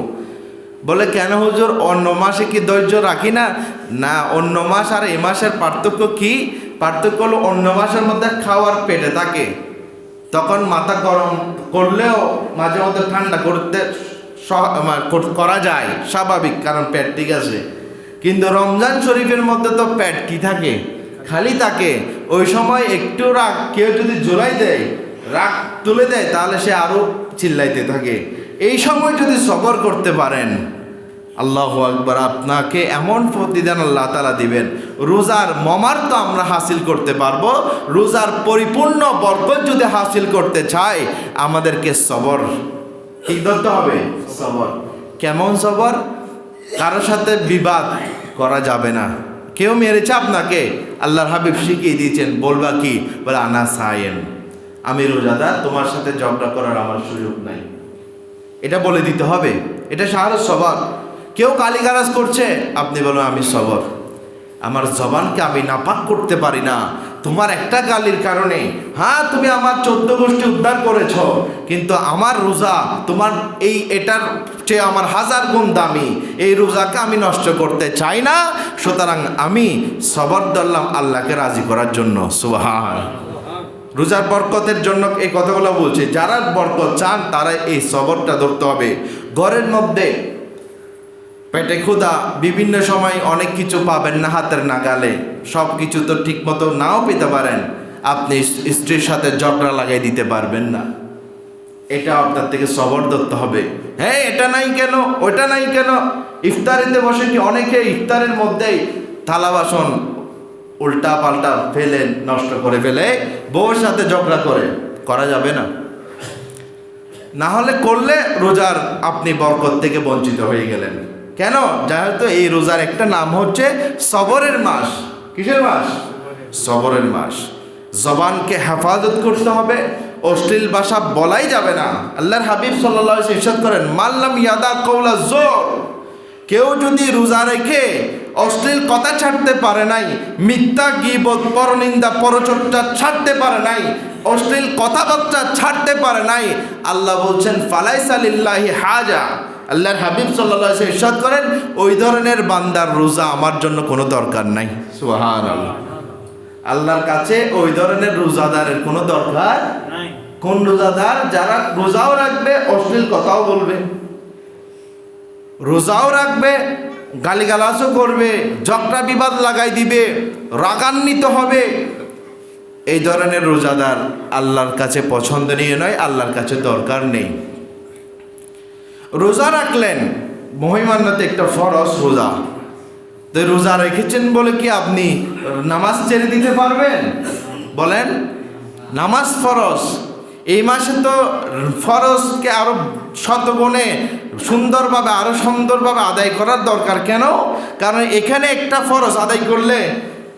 বলে কেন হুজুর, অন্য মাসে কি ধৈর্য রাখি না? না, অন্য মাস আর এই মাসের পার্থক্য কি? পার্থক্য হলো অন্য মাসের মধ্যে খাওয়ার পেটে থাকে, তখন মাথা গরম করলেও মাঝে মধ্যে ঠান্ডা করা যায়, স্বাভাবিক, কারণ পেট ঠিক আছে। কিন্তু রমজান শরীফের মধ্যে তো পেট কি থাকে? খালি থাকে। ওই সময় একটু রাগ কেউ যদি জোলাই দেয়, রাগ তুলে দেয়, তাহলে সে আরও চিল্লাইতে থাকে। এই সময় যদি সবর করতে পারেন, আল্লাহু আকবার, আপনাকে এমন প্রতিদান আল্লাহ তাআলা দিবেন। রোজার মমার্থ আমরা হাসিল করতে পারবো। রোজার পরিপূর্ণ বরকত যদি হাসিল করতে চাই, আমাদেরকে সবর কি ধরতে হবে? সবর। কেমন সবর? কারোর সাথে বিবাদ করা যাবে না। কেউ মেরেছে আপনাকে, আল্লাহর হাবিব শিখিয়ে দিয়েছেন, বলবা কি? বলে আনা সায়েম, আমি রোজাদার, তোমার সাথে ঝগড়া করার আমার সুযোগ নাই। এটা বলে দিতে হবে। এটা শাহরুস সবর। কেউ গালিগালাজ করছে, আপনি বলুন আমি সবর, আমার জবানকে আমি নাপাক করতে পারি না তোমার একটা গালির কারণে। হ্যাঁ, তুমি আমার 14 গোষ্ঠী উদ্ধার করেছ, কিন্তু আমার রোজা তোমার এটার চেয়ে আমার 1000 গুণ দামি। এই রোজাকে আমি নষ্ট করতে চাই না, সুতরাং আমি সবর ধরলাম আল্লাহকে রাজি করার জন্য। সুবহান। রোজার বরকতের জন্য এই কথাগুলো বলছে। যারা বরকত চান তারা এই সবরটা ধরতে হবে। ঘরের মধ্যে পেটে ক্ষুধা, বিভিন্ন সময় অনেক কিছু পাবেন না হাতের নাগালে, সব কিছু তো ঠিক মতো নাও পেতে পারেন। আপনি স্ত্রীর সাথে ঝগড়া লাগাই দিতে পারবেন না, এটা আপনার থেকে সবর ধরতে হবে। হ্যাঁ, এটা নাই কেন, ওটা নাই কেন। ইফতারিতে বসে কি অনেকে ইফতারের মধ্যেই থালা বাসন উল্টা পাল্টা ফেলে নষ্ট করে ফেলে, বউর সাথে ঝগড়া করা যাবে না। না হলে করলে রোজার আপনি বরকত থেকে বঞ্চিত হয়ে গেলেন। কেন? যেহেতু এই রোজার একটা নাম হচ্ছে সবরের মাস। কিসের মাস? সবরের মাস। জবানকে হেফাজত করতে হবে, অশ্লীল ভাষা বলাই যাবে না। আল্লাহর হাবিব সাল্লাল্লাহু আলাইহি ওয়াসাল্লাম ইরশাদ করেন, মাল্লাম ইয়াদা কওলা জোর, কেউ যদি রোজা রেখে অশ্লীল কথা ছাড়তে পারে নাই, মিথ্যা গীবত পরনিন্দা পরচর্চা ছাড়তে পারে নাই, অশ্লীল কথাবার্তা ছাড়তে পারে নাই। আল্লাহ বলছেন ফালাইসা লিল্লাহি হাজা, আল্লাহর হাবিব সাল্লাল্লাহু আলাইহি ওয়াসাল্লাম ইরশাদ করেন ওই ধরনের বান্দার রোজা আমার জন্য কোনো দরকার নাই। সুবহানাল্লাহ। আল্লাহর কাছে ওই ধরনের রোজাদারের কোনো দরকার নাই। কোন রোজাদার? যারা রোজাও রাখবে অশ্লীল কথাও বলবে, রোজাও রাখবে গালিগালাজও করবে, ঝগড়া বিবাদ লাগাই দিবে, রাগান্বিত হবে। এই ধরনের রোজাদার আল্লাহর কাছে পছন্দনীয় নয়, আল্লাহর কাছে দরকার নেই। রোজা রাখলেন, মহিমান্বিত একটা ফরজ রোজা, তো রোজা রেখেছেন বলে কি আপনি নামাজ ছেড়ে দিতে পারবেন? বলেন, নামাজ ফরজ। এই মাসে তো ফরজকে আরো শতগুণে সুন্দরভাবে আরো সুন্দরভাবে আদায় করার দরকার। কেন? কারণ এখানে একটা ফরজ আদায় করলে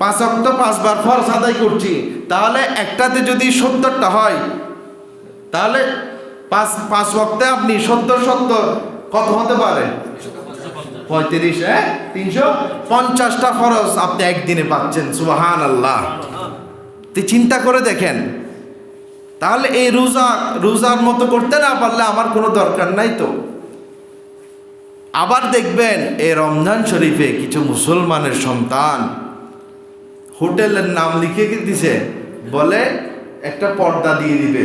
5 ওয়াক্ত 5 বার ফরজ আদায় করছি, তাহলে একটাতে যদি 70টা হয়, তাহলে 5 ওয়াক্তে আপনি 70 কত হতে পারে? 35, 350টা ফরজ আপনি একদিনে পাচ্ছেন। সুবহানাল্লাহ। তো চিন্তা করে দেখেন, তাহলে এই রোজার মতো করতে না পারলে আমার কোনো দরকার নাই তো। আবার দেখবেন এই রমজান শরীফে কিছু মুসলমানের সন্তান হোটেলের নাম লিখে দিছে, বলে একটা পর্দা দিয়ে দিবে,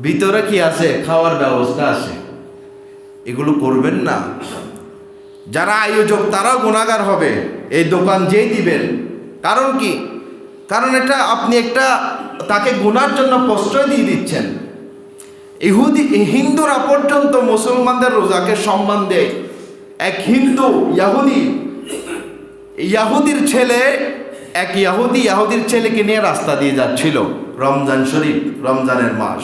ভিতরে কি আছে? খাওয়ার ব্যবস্থা আছে। এগুলো করবেন না। যারা আয়োজক তারাও গুনাহগার হবে, এই দোকান যেই দিবেন। কারণ কি? কারণ এটা আপনি একটা তাকে গুনার জন্য প্রশ্রয় দিয়ে দিচ্ছেন। হিন্দুরা পর্যন্ত মুসলমানদের রোজাকে সম্মান দেয়। এক হিন্দু ইয়াহুদির ছেলে, এক ইয়াহুদির ছেলেকে নিয়ে রাস্তা দিয়ে যাচ্ছিল রমজান শরীফ, রমজানের মাস।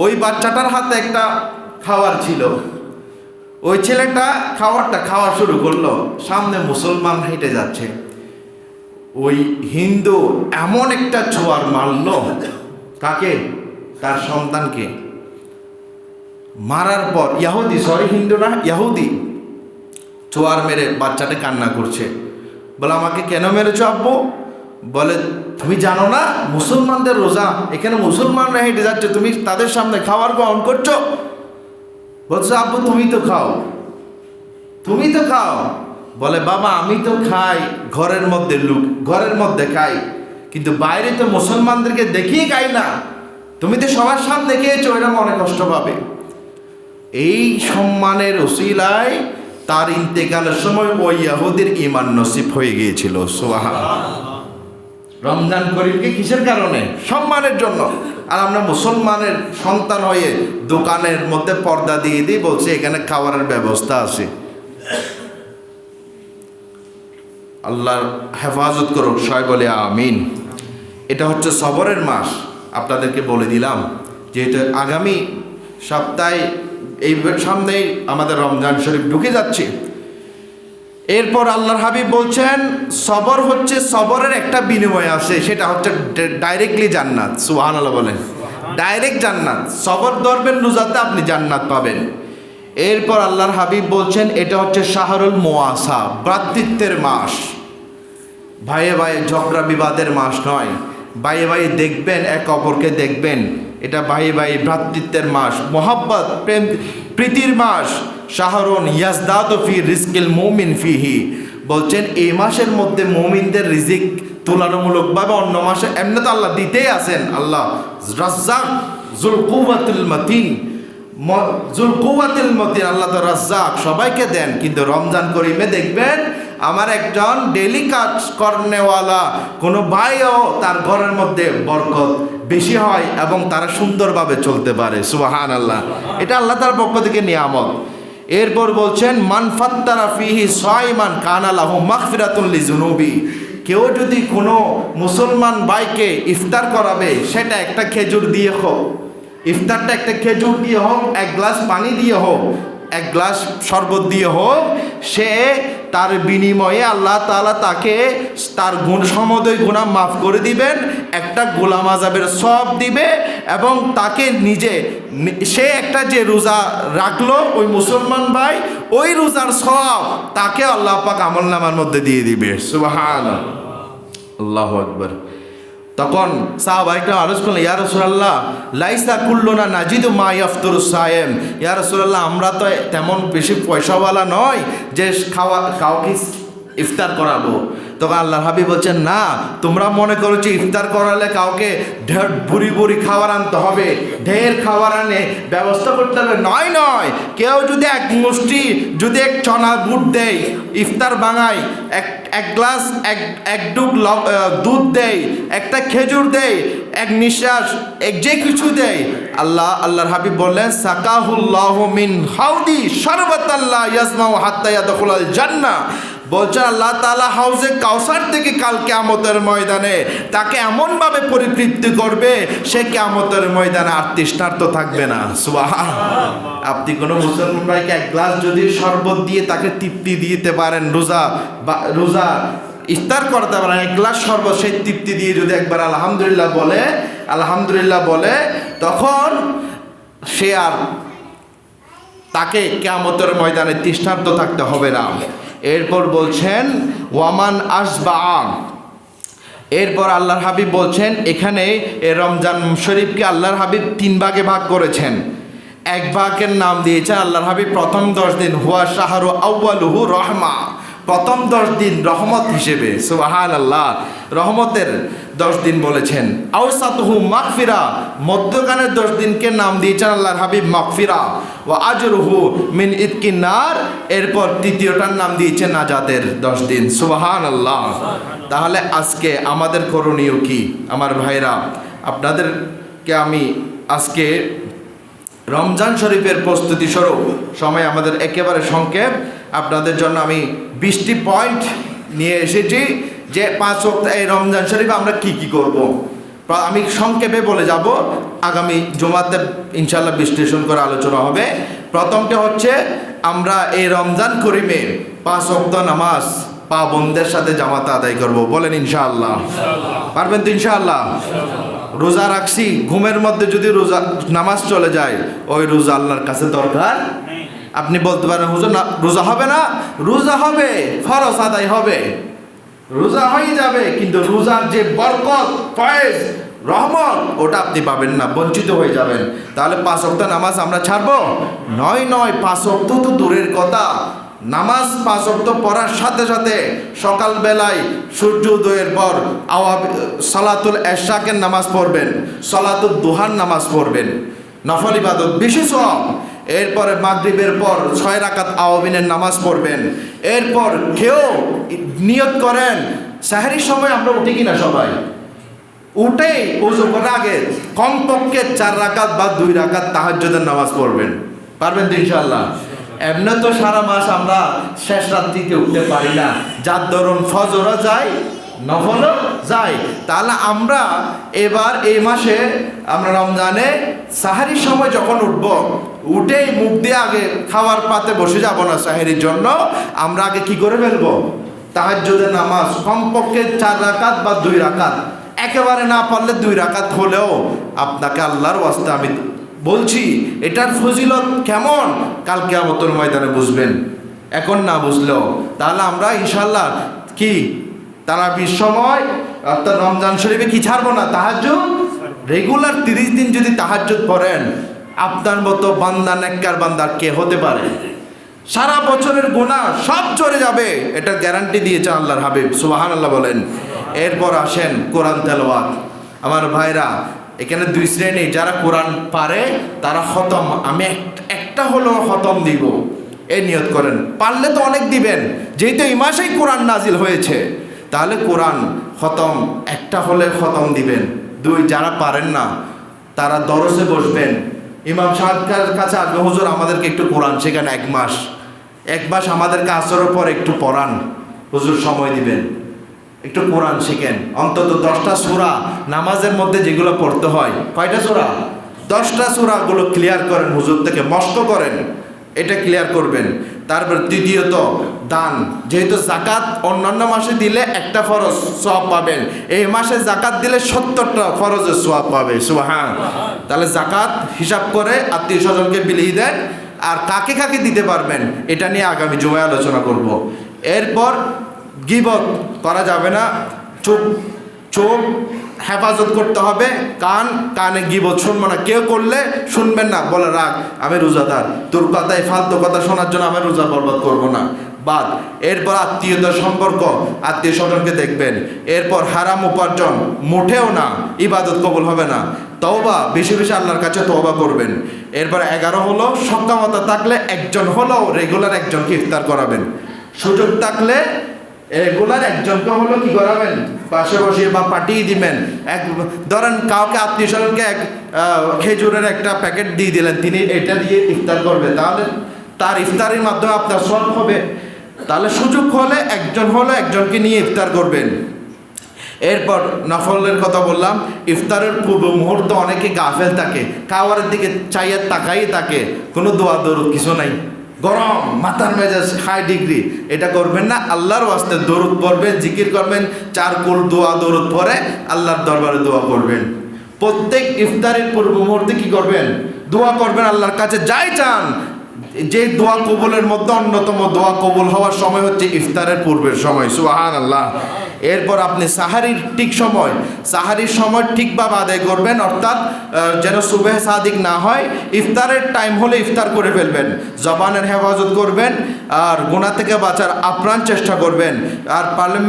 ওই বাচ্চাটার হাতে একটা খাবার ছিল, ওই ছেলেটা খাবারটা খাওয়া শুরু করলো, সামনে মুসলমান হেঁটে যাচ্ছে। ওই হিন্দু এমন একটা ছোঁয়ার মারল, কাকে? তার সন্তানকে। মারার পর হিন্দু না, ইয়াহুদি ছোঁয়ার মেরে বাচ্চাটা কান্না করছে। বলে আমাকে কেন মেরেছো আব্বু? বলে তুমি জানো না মুসলমানদের রোজা, এখানে মুসলমানরা হেঁটে যাচ্ছে, তুমি তাদের সামনে খাবার গ্রহণ করছো? বলছে আব্বু তুমি তো খাও, তুমি তো খাও। বলে বাবা আমি তো খাই ঘরের মধ্যে খাই, কিন্তু বাইরে তো মুসলমানদেরকে দেখিয়ে খাই না, তুমি তো সবার সামনে খেয়েছো, এরা মনে কষ্ট পাবে। এই সম্মানের উসিলায় তার ইন্তেকালের সময় ওই ইয়াহুদির ঈমান নসিব হয়ে গিয়েছিল। সুবহানাল্লাহ। রমজান করিমকে কিসের কারণে? সম্মানের জন্য। আর আমরা মুসলমানের সন্তান হয়ে দোকানের মধ্যে পর্দা দিয়ে দিই, বলছে এখানে খাবারের ব্যবস্থা আছে। আল্লাহ হেফাজত করুক, সবাই বলে আমিন। এটা হচ্ছে সবরের মাস। আপনাদেরকে বলে দিলাম যেহেতু আগামী সপ্তাহে এই সামনেই আমাদের রমজান শরীফ ঢুকে যাচ্ছে। এরপর আল্লাহর হাবিব বলছেন সবর হচ্ছে, সবরের একটা বিনিময় আছে, সেটা হচ্ছে ডাইরেক্টলি জান্নাত। সুবহানাল্লাহ বলেন, ডাইরেক্ট জান্নাত। সবর ধরবেন রোজাতে আপনি জান্নাত পাবেন। এরপর আল্লাহর হাবিব বলছেন এটা হচ্ছে শাহরুল মুআসা, ভ্রাতৃত্বের মাস। ভাইয়ে ভাইয়ে ঝগড়া বিবাদের মাস নয়, ভাইয়ে ভাইয়ে দেখবেন, এক অপরকে দেখবেন। এটা ভাইয়ে ভাইয়ে ভ্রাতৃত্বের মাস, মোহাব্বত প্রেম প্রীতির মাস। শাহরুন ইয়াজদাদু ফি রিজকিল মুমিন ফিহি, বলছেন এই মাসের মধ্যে মুমিনদের রিজিক তুলনামূলকভাবে অন্য মাসে এমনি তো আল্লাহ দিতেই আছেন। আল্লাহ রাজ্জাক যুল কুওয়াতিল মাতিন, আল্লাহ তো রাজ্জাক, সবাইকে দেন। কিন্তু রমজান করিমে দেখবেন আমার একজন ডেলি কাজ করনেওয়ালা কোনো ভাইও তার ঘরের মধ্যে বরকত বেশি হয় এবং তারা সুন্দরভাবে চলতে পারে। সুবহানাল্লাহ। এটা আল্লাহ তার পক্ষ থেকে নিয়ামত। এরপর বলছেন মান ফাত্তারা ফিহি সাইমান কানা লাহু মাগফিরাতুন লিযুনুবি, কেউ যদি কোনো মুসলমান ভাইকে ইফতার করাবে, সেটা একটা খেজুর দিয়ে হোক, ইফতারটা একটা খেজুর দিয়ে হোক, এক গ্লাস পানি দিয়ে হোক, এক গ্লাস শরবত দিয়ে হোক, সে তার বিনিময়ে আল্লাহ তাআলা তাকে তার সমুদয় গুনাহ মাফ করে দিবেন, একটা গোলাম আযাবের সওয়াব দিবে এবং তাকে সে একটা যে রোজা রাখলো ওই মুসলমান ভাই, ওই রোজার সওয়াব তাকে আল্লাহ পাক আমলনামার মধ্যে দিয়ে দিবে। সুবহানাল্লাহ, আল্লাহু আকবার। তখন সাহাবাইকরাম আলোচনা করলেন, ইয়া রাসূলুল্লাহ লাইসা কুল্লুনা নাজিদু মা ইয়াফতুরুস সায়েম। ইয়া রাসূলুল্লাহ আমরা তো তেমন বেশি পয়সাওয়ালা নয় যে কাউকে ইফতার করাবো। তখন আল্লাহর হাবিব বলছেন, না তোমরা মনে করো যে ইফতার করালে কাউকে ঢের বুড়ি বুড়ি খাবার আনতে হবে, ঢের খাবার আনে ব্যবস্থা করতে হবে। নয় নয়, কেউ যদি এক মুষ্টি যদি এক চনা বুট দেয়, ইফতার বাঙায়, এক গ্লাস এক ডুব দুধ দেয়, একটা খেজুর দেয়, এক নিঃশ্বাস যে কিছু দেয়, আল্লাহর হাবিব বললেন সাকাহুল্লাহু মিন হাউদি শারবাতাল্লাহ ইয়াসমাউ হাত্তা ইয়াদখুলাল জান্নাহ। বলছেন আল্লাহ তাআলা হাউজে কাউসার থেকে কাল কিয়ামতের ময়দানে তাকে এমনভাবে পরিতৃপ্তি করবে, সে কিয়ামতের ময়দানে আর তৃষ্ণার্ত থাকবে না। সুবহানাল্লাহ। আপনি কোনো মুসলমান ভাইকে এক গ্লাস যদি শরবত দিয়ে তাকে তৃপ্তি দিতে পারেন, রোজা ইফতার করতে পারেন, এক গ্লাস শরবত সেই তৃপ্তি দিয়ে যদি একবার আলহামদুলিল্লাহ বলে, তখন সে আর তাকে কিয়ামতের ময়দানে তৃষ্ণার্ত থাকতে হবে না। এরপর বলছেন ওয়ামান আসবা। এরপর আল্লাহর হাবিব বলছেন, এখানে রমজান শরীফকে আল্লাহর হাবিব 3 ভাগে ভাগ করেছেন। এক ভাগের নাম দিয়েছেন আল্লাহর হাবিব প্রথম 10 দিন হুয়া শাহরু আউয়ালুহু রহমা, প্রথম 10 দিন রহমত হিসেবে, সুবহানাল্লাহ, রহমতের 10 দিন বলেছেন। আওসাতুহু মাগফিরা, মধ্যখানের 10 দিনকে নাম দিয়েছেন আল্লাহর হাবিব মাগফিরা। ওয়া আজরুহু মিন ইতকিন নার, এরপর তৃতীয়টার নাম দিয়েছেন নাজাতের 10 দিন, সুবহানাল্লাহ। তাহলে আজকে আমাদের করণীয় কি আমার ভাইরা? আপনাদেরকে আমি আজকে রমজান শরীফের প্রস্তুতি স্বরূপ, সময় আমাদের একেবারে সংক্ষেপ, আপনাদের জন্য আমি 20টি পয়েন্ট নিয়ে এসেছি যে 5 ওয়াক্ত এই রমজান শরীফে আমরা কি কি করব। আমি সংক্ষেপে বলে যাব, আগামী জুমাতে ইনশাআল্লাহ বিশ্লেষণ করে আলোচনা হবে। প্রথমটা হচ্ছে আমরা এই রমজান করিমে 5 ওয়াক্ত নামাজ পাবন্দের সাথে জামাতে আদায় করব। বলেন ইনশাআল্লাহ, পারবেন তো ইনশাআল্লাহ? রোজা রাখছি, ঘুমের মধ্যে যদি রোজা নামাজ চলে যায়, ওই রোজা আল্লাহর কাছে দরকার। আপনি বলতে পারেন হুজুর না রোজা হবে না, রোজা হবে, ফরজ আদায় হবে, রোজা হয়ে যাবে, কিন্তু রোজার যে বরকত, ফয়েজ, রহমত ওটা আপনি পাবেন না, বঞ্চিত হয়ে যাবেন। তাহলে 5 ওয়াক্ত নামাজ আমরা ছাড়বো? নয়, 5 ওয়াক্ত তো দূরের কথা, নামাজ 5 ওয়াক্ত পড়ার সাথে সাথে সকালবেলায় সূর্য উদয়ের পর সালাতুল এশাকের নামাজ পড়বেন, সালাতুল দুহার নামাজ পড়বেন, নফল ইবাদত বেশি সওয়াব। এরপরে মাগরিবের পর 6 রাকাত আওয়াবিনের নামাজ পড়বেন। এরপর কেউ নিয়ত করেন, সাহরির সময় আমরা উঠি কিনা সবাই, উঠে ওযু করার আগে কমপক্ষে 4 রাকাত বা 2 রাকাত তাহাজ্জুদের নামাজ পড়বেন। পারবেন তো ইনশাআল্লাহ? এমনি তো সারা মাস আমরা শেষ রাত্রিতে উঠতে পারি না, যার দরুন ফজরও যায়, নফলও যায়। তাহলে আমরা এবার এই মাসে আমরা রমজানে সাহারির সময় যখন উঠব, উঠেই মুখ দিয়ে আগে খাওয়ার পাতে বসে যাব না সাহারির জন্য, আমরা আগে কি করে ফেলবো? তাহাজ্জুদের নামাজ কমপক্ষে 4 রাকাত বা 2 রাকাত, একেবারে না পারলে 2 রাকাত হলেও আপনাকে আল্লাহর ওয়াস্তে আমি বলছি, এটার ফজিলত কেমন কাল কিয়ামতের ময়দানে বুঝবেন, এখন না বুঝলেও। তাহলে আমরা ইনশাআল্লাহ কি তারাবির সময় অর্থাৎ রমজান শরীফে কি ছাড়বো না? তাহাজ্জুদ রেগুলার 30 দিন যদি তাহাজ্জুদ পড়েন, আপনার মতো বান্দা, নেককার বান্দা কে হতে পারে? সারা বছরের গুনাহ সব চলে যাবে, এটা গ্যারান্টি দিয়েছে আল্লাহর হাবিব, সুবহানাল্লাহ বলেন। এরপর আসেন কোরআন তেলাওয়াত। আমার ভাইরা, এখানে 2 শ্রেণী, যারা কোরআন পারে তারা খতম, আমি একটা হলো খতম দিব, এই নিয়ত করেন। পারলে তো অনেক দিবেন, যেহেতু এই মাসেই কোরআন নাজিল হয়েছে, তাহলে কোরআন খতম একটা হলে খতম দিবেন। 2, যারা পারেন না তারা দরসে বসবেন, ইমাম সাহেবের কাছে আসবে, হুজুর আমাদেরকে একটু কোরআন শেখান, 1 মাস আমাদেরকে আসরের পর একটু পড়ান, হুজুর সময় দিবেন, একটু কোরআন শিখেন। অন্তত 10টা সূরা নামাজের মধ্যে যেগুলো পড়তে হয়, কয়টা সূরা? 10টা সূরাগুলো ক্লিয়ার করেন, হুজুর থেকে মস্ত করেন, এটা ক্লিয়ার করবেন। তারপর দ্বিতীয়ত দান, যেহেতু জাকাত অন্যান্য মাসে দিলে একটা ফরজ সওয়াব পাবেন, এই মাসে জাকাত দিলে 70টা ফরজের সওয়াব পাবে, সুবহানাল্লাহ। তাহলে জাকাত হিসাব করে আত্মীয় স্বজনকে বিলিয়ে দেন, আর কাকে কাকে দিতে পারবেন এটা নিয়ে আগামী জুমায় আলোচনা করব। এরপর গীবত করা যাবে না, চোখ হেফাজত করতে হবে। কানে গীবত শুনবো না, কেউ করলে শুনবেন না, বলে রাখ আমি রোজাদার, তোর কথায় ফালতু কথা শোনার জন্য আমি রোজা বরবাদ করবো না, বাদ। এরপর আত্মীয়তার সম্পর্ক, আত্মীয় স্বজনকে দেখবেন। এরপর হারাম উপার্জন, মোটেও না, ইবাদত কবুল হবে না। তওবা, বেশি বেশি আল্লাহর কাছে তওবা করবেন। এরপর 11 হলো সক্ষমতা থাকলে একজন হলেও রেগুলার একজনকে ইফতার করাবেন। সুযোগ থাকলে রেগুলার একজনকে হলো কি করাবেন, পাশে বসিয়ে বা পাঠিয়ে দিবেন। ধরেন কাউকে আত্মীয় স্বজনকে খেজুরের একটা প্যাকেট দিয়ে দিলেন, তিনি এটা দিয়ে ইফতার করবে, তাহলে তার ইফতারের মাধ্যমে আপনার সওয়াব হবে। তাহলে সুযোগ হলে একজনকে নিয়ে ইফতার করবেন। এরপর নফলের কথা বললাম। ইফতারের পূর্ব মুহূর্ত অনেকে গাফেল থাকে, খাওয়ারের দিকে চাইয়ে তাকাই থাকে, কোনো দোয়া দরুদ কিছু নাই, গরম মাথার মেজাজ হাই ডিগ্রি, এটা করবেন না। আল্লাহর ওয়াস্তে দরুদ পড়বেন, জিকির করবেন, 4 কুল দোয়া দরুদ পড়ে আল্লাহর দরবারে দোয়া করবেন। প্রত্যেক ইফতারের পূর্ব মুহূর্তে কি করবেন, দোয়া করবেন আল্লাহর কাছে, যাই চান। যে দোয়া কবুলের মধ্যে অন্যতম দোয়া কবুল হওয়ার সময় হচ্ছে ইফতারের পূর্বের সময়, সুবহানাল্লাহ। এরপর আপনি সাহারির সময় ঠিকভাবে আদায় করবেন, অর্থাৎ যেন সুবহে সাদিক না হয়। ইফতারের টাইম হলে ইফতার করে ফেলবেন, জবানের হেফাজত করবেন, আর গুনাহ থেকে বাঁচার আপ্রাণ চেষ্টা করবেন। আর পারলে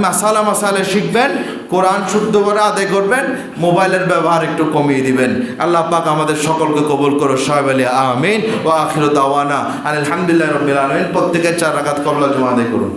মাসালে শিখবেন, কোরআন শুদ্ধ করে আদায় করবেন, মোবাইলের ব্যবহার একটু কমিয়ে দিবেন। আল্লাহ পাক আমাদের সকলকে কবুল করো, সবাই বলি আমিন। ওয়া আখিরু দাওয়ানা আলহামদুলিল্লাহি রাব্বিল আলামিন। প্রত্যেকের 4 রাকাত ক্বাবলা জুমা আদায় করুন।